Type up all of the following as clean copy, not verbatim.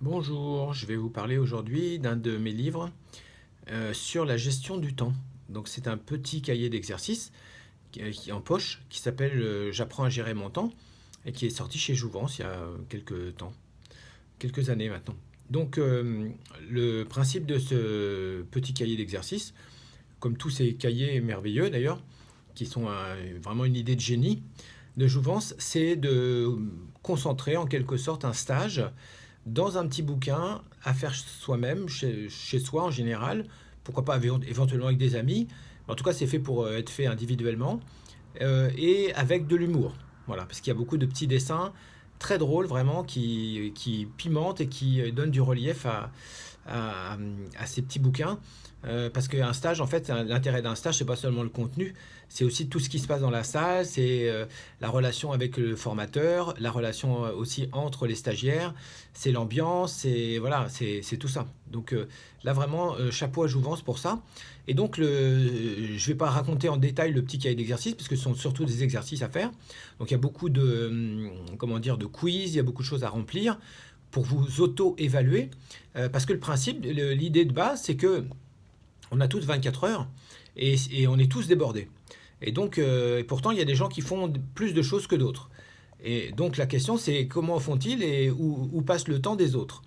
Bonjour, je vais vous parler aujourd'hui d'un de mes livres sur la gestion du temps. Donc c'est un petit cahier d'exercices qui est en poche qui s'appelle J'apprends à gérer mon temps et qui est sorti chez Jouvence il y a quelques temps, quelques années maintenant. Donc le principe de ce petit cahier d'exercices, comme tous ces cahiers merveilleux d'ailleurs, qui sont vraiment une idée de génie de Jouvence, c'est de concentrer en quelque sorte un stage dans un petit bouquin à faire soi-même, chez soi en général, pourquoi pas éventuellement avec des amis. En tout cas, c'est fait pour être fait individuellement et avec de l'humour. Voilà, parce qu'il y a beaucoup de petits dessins très drôles vraiment qui pimentent et qui donnent du relief à, à ces petits bouquins. Parce qu'un stage, en fait, l'intérêt d'un stage, c'est pas seulement le contenu, c'est aussi tout ce qui se passe dans la salle, c'est la relation avec le formateur, la relation aussi entre les stagiaires, c'est l'ambiance, c'est voilà, c'est tout ça. Donc là vraiment, chapeau à Jouvence pour ça. Et donc je vais pas raconter en détail le petit cahier d'exercices parce que ce sont surtout des exercices à faire. Donc il y a beaucoup de comment dire de quiz, il y a beaucoup de choses à remplir pour vous auto-évaluer. Parce que le principe, l'idée de base, c'est que on a tous 24 heures et on est tous débordés. Et donc, pourtant, il y a des gens qui font plus de choses que d'autres. Et donc, la question, c'est comment font-ils et où passe le temps des autres.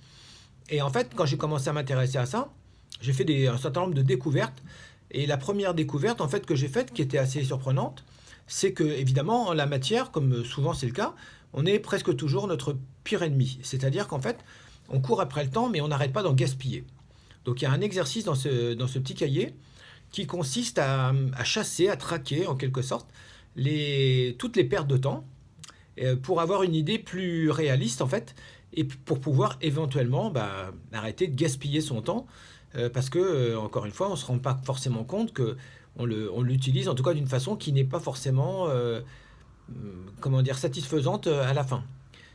Et en fait, quand j'ai commencé à m'intéresser à ça, j'ai fait un certain nombre de découvertes. Et la première découverte, en fait, que j'ai faite, qui était assez surprenante, c'est que, évidemment, en la matière, comme souvent c'est le cas, on est presque toujours notre pire ennemi. C'est-à-dire qu'en fait, on court après le temps, mais on n'arrête pas d'en gaspiller. Donc il y a un exercice dans ce petit cahier qui consiste à chasser, à traquer en quelque sorte toutes les pertes de temps pour avoir une idée plus réaliste en fait et pour pouvoir éventuellement arrêter de gaspiller son temps parce que encore une fois on ne se rend pas forcément compte que on l'utilise en tout cas d'une façon qui n'est pas forcément comment dire satisfaisante à la fin.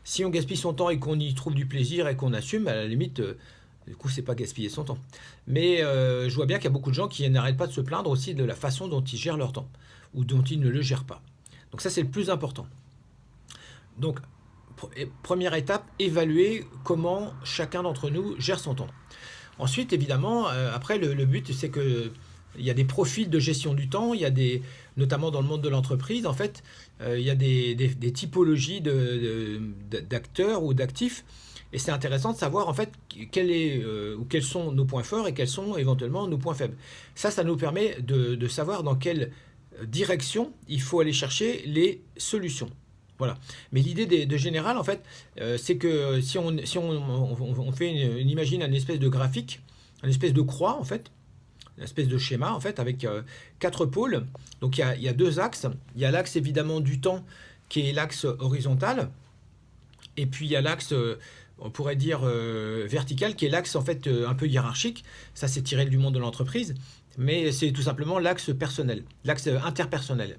Si on gaspille son temps et qu'on y trouve du plaisir et qu'on assume, à la limite, du coup, c'est pas gaspiller son temps. Mais je vois bien qu'il y a beaucoup de gens qui n'arrêtent pas de se plaindre aussi de la façon dont ils gèrent leur temps ou dont ils ne le gèrent pas. Donc ça, c'est le plus important. Donc, première étape, évaluer comment chacun d'entre nous gère son temps. Ensuite, évidemment, après, le but, c'est que il y a des profils de gestion du temps, il y a notamment dans le monde de l'entreprise, en fait, il y a des typologies d'acteurs ou d'actifs. Et c'est intéressant de savoir en fait quels sont nos points forts et quels sont éventuellement nos points faibles. Ça nous permet de savoir dans quelle direction il faut aller chercher les solutions. Voilà. Mais l'idée de général, en fait, c'est que si on fait imagine une espèce de graphique, une espèce de croix, en fait, une espèce de schéma, en fait, avec quatre pôles. Donc il y a deux axes. Il y a l'axe évidemment du temps, qui est l'axe horizontal. Et puis il y a l'axe, on pourrait dire vertical, qui est l'axe en fait un peu hiérarchique. Ça, c'est tiré du monde de l'entreprise, mais c'est tout simplement l'axe personnel, l'axe interpersonnel.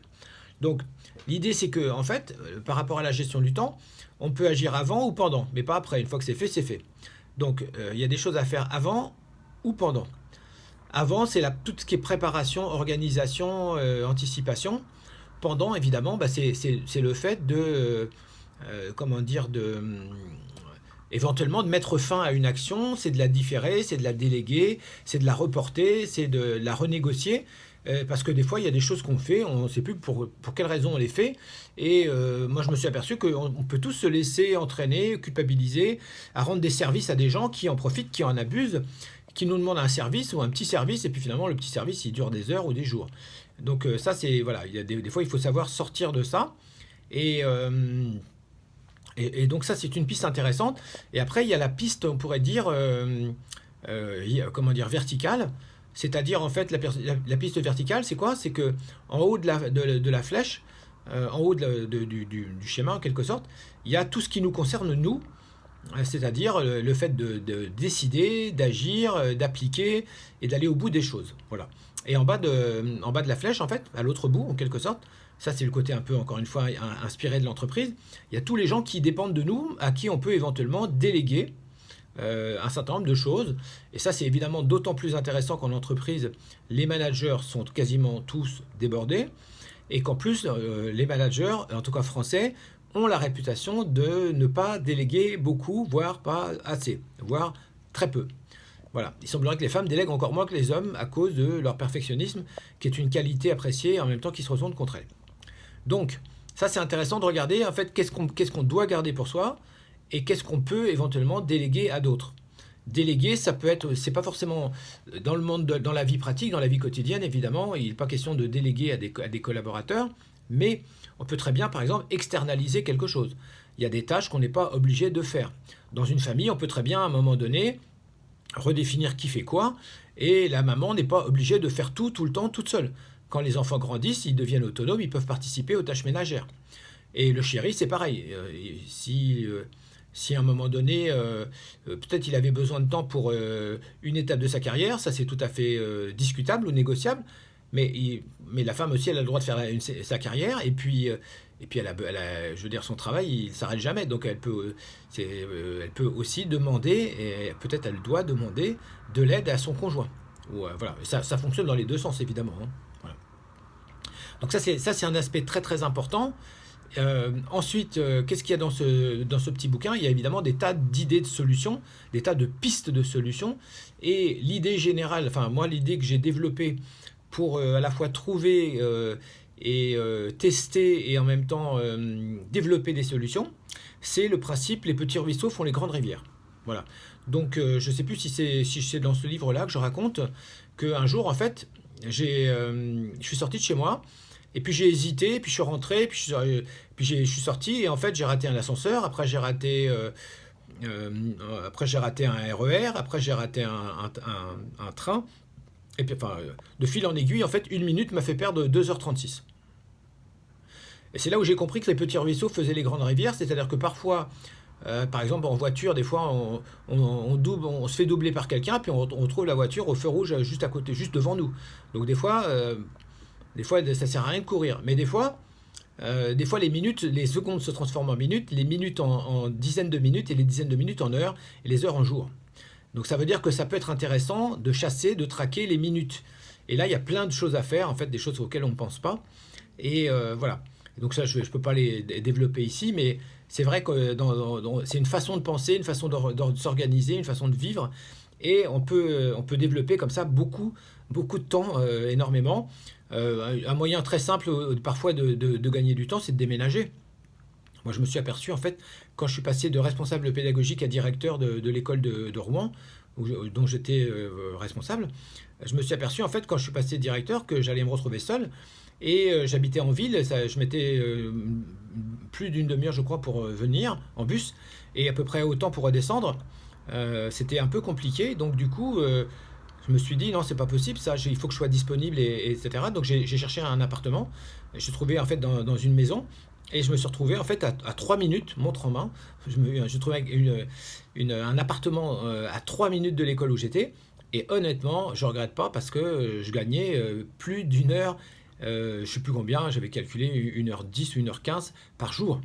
Donc, l'idée, c'est que, en fait, par rapport à la gestion du temps, on peut agir avant ou pendant, mais pas après. Une fois que c'est fait, c'est fait. Donc, il y a des choses à faire avant ou pendant. Avant, c'est tout ce qui est préparation, organisation, anticipation. Pendant, évidemment, c'est le fait comment dire, éventuellement de mettre fin à une action, c'est de la différer, c'est de la déléguer, c'est de la reporter, c'est de la renégocier. Parce que des fois, il y a des choses qu'on fait, on ne sait plus pour quelle raison on les fait. Et moi, je me suis aperçu qu'on peut tous se laisser entraîner, culpabiliser, à rendre des services à des gens qui en profitent, qui en abusent, qui nous demandent un service ou un petit service, et puis finalement, le petit service, il dure des heures ou des jours. Donc ça, c'est... Voilà, il y a des fois, il faut savoir sortir de ça. Et... et donc ça, c'est une piste intéressante. Et après, il y a la piste, on pourrait dire, comment dire, verticale. C'est-à-dire, en fait, la piste verticale, c'est quoi? C'est que en haut de la flèche, en haut du schéma, en quelque sorte, il y a tout ce qui nous concerne, nous. C'est-à-dire le fait de décider, d'agir, d'appliquer et d'aller au bout des choses. Voilà. Et en bas de la flèche, en fait, à l'autre bout, en quelque sorte, ça c'est le côté un peu, encore une fois, inspiré de l'entreprise, il y a tous les gens qui dépendent de nous, à qui on peut éventuellement déléguer un certain nombre de choses. Et ça, c'est évidemment d'autant plus intéressant qu'en entreprise, les managers sont quasiment tous débordés et qu'en plus, les managers, en tout cas français, ont la réputation de ne pas déléguer beaucoup, voire pas assez, voire très peu. Voilà. Il semblerait que les femmes délèguent encore moins que les hommes à cause de leur perfectionnisme, qui est une qualité appréciée en même temps qui se retourne contre elles. Donc, ça c'est intéressant de regarder en fait qu'est-ce qu'on doit garder pour soi et qu'est-ce qu'on peut éventuellement déléguer à d'autres. Déléguer, ça peut être, c'est pas forcément dans le monde, dans la vie pratique, dans la vie quotidienne évidemment, il n'est pas question de déléguer à des collaborateurs, mais on peut très bien par exemple externaliser quelque chose. Il y a des tâches qu'on n'est pas obligé de faire. Dans une famille, on peut très bien à un moment donné redéfinir qui fait quoi, et la maman n'est pas obligée de faire tout le temps, toute seule. Quand les enfants grandissent, ils deviennent autonomes, ils peuvent participer aux tâches ménagères. Et le chéri, c'est pareil. Si à un moment donné, peut-être il avait besoin de temps pour une étape de sa carrière, ça c'est tout à fait discutable ou négociable, mais la femme aussi, elle a le droit de faire sa carrière, et puis je veux dire, son travail, il ne s'arrête jamais. Donc elle peut aussi demander, et peut-être elle doit demander de l'aide à son conjoint. Voilà. Ça fonctionne dans les deux sens, évidemment, hein. Voilà. Donc ça, c'est un aspect très très important. Ensuite, qu'est-ce qu'il y a dans ce petit bouquin? Il y a évidemment des tas d'idées de solutions, des tas de pistes de solutions. Et l'idée générale, enfin moi l'idée que j'ai développée pour à la fois trouver et tester et en même temps développer des solutions, c'est le principe les petits ruisseaux font les grandes rivières. Voilà. Donc je ne sais plus si c'est dans ce livre-là que je raconte qu'un jour en fait je suis sorti de chez moi. Et puis j'ai hésité, puis je suis rentré, je suis sorti, et en fait j'ai raté un ascenseur, après j'ai raté un RER, après j'ai raté un train, et puis enfin, de fil en aiguille, en fait, une minute m'a fait perdre 2h36. Et c'est là où j'ai compris que les petits ruisseaux faisaient les grandes rivières, c'est-à-dire que parfois, par exemple en voiture, des fois on se fait doubler par quelqu'un, puis on trouve la voiture au feu rouge juste à côté, juste devant nous. Donc des fois, ça sert à rien de courir. Mais des fois, les minutes, les secondes se transforment en minutes, les minutes en dizaines de minutes, et les dizaines de minutes en heures, et les heures en jours. Donc ça veut dire que ça peut être intéressant de chasser, de traquer les minutes. Et là, il y a plein de choses à faire, en fait, des choses auxquelles on ne pense pas. Et voilà. Et donc ça, je ne peux pas les développer ici, mais c'est vrai que c'est une façon de penser, une façon de s'organiser, une façon de vivre. Et on peut développer comme ça beaucoup de temps, énormément. Un moyen très simple parfois de gagner du temps, c'est de déménager. Moi, je me suis aperçu, en fait, quand je suis passé de responsable pédagogique à directeur de l'école de Rouen, dont j'étais responsable, je me suis aperçu, en fait, quand je suis passé directeur, que j'allais me retrouver seul. Et j'habitais en ville, je mettais plus d'une demi-heure, je crois, pour venir en bus, et à peu près autant pour redescendre. C'était un peu compliqué, donc du coup, je me suis dit, non, c'est pas possible, ça, il faut que je sois disponible, etc. Donc j'ai cherché un appartement, je suis trouvé en fait dans une maison, et je me suis retrouvé en fait à 3 minutes, montre en main. J'ai trouvé un appartement à 3 minutes de l'école où j'étais, et honnêtement, je regrette pas parce que je gagnais plus d'une heure, je ne sais plus combien, j'avais calculé 1h10 ou 1h15 par jour,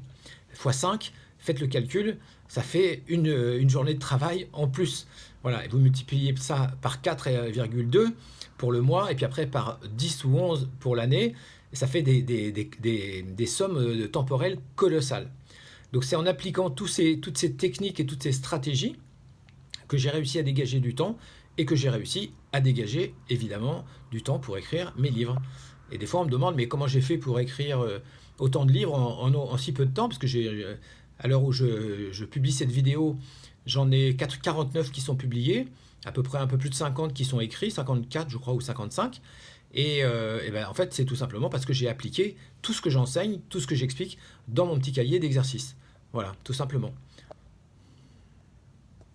fois 5, faites le calcul, ça fait une journée de travail en plus. Voilà, et vous multipliez ça par 4,2 pour le mois, et puis après par 10 ou 11 pour l'année, et ça fait des sommes temporelles colossales. Donc c'est en appliquant toutes ces techniques et toutes ces stratégies que j'ai réussi à dégager du temps, et que j'ai réussi à dégager évidemment du temps pour écrire mes livres. Et des fois on me demande, mais comment j'ai fait pour écrire autant de livres en si peu de temps, parce que à l'heure où je publie cette vidéo, j'en ai 49 qui sont publiés, à peu près un peu plus de 50 qui sont écrits, 54 je crois, ou 55. Et ben, en fait, c'est tout simplement parce que j'ai appliqué tout ce que j'enseigne, tout ce que j'explique dans mon petit cahier d'exercices. Voilà, tout simplement.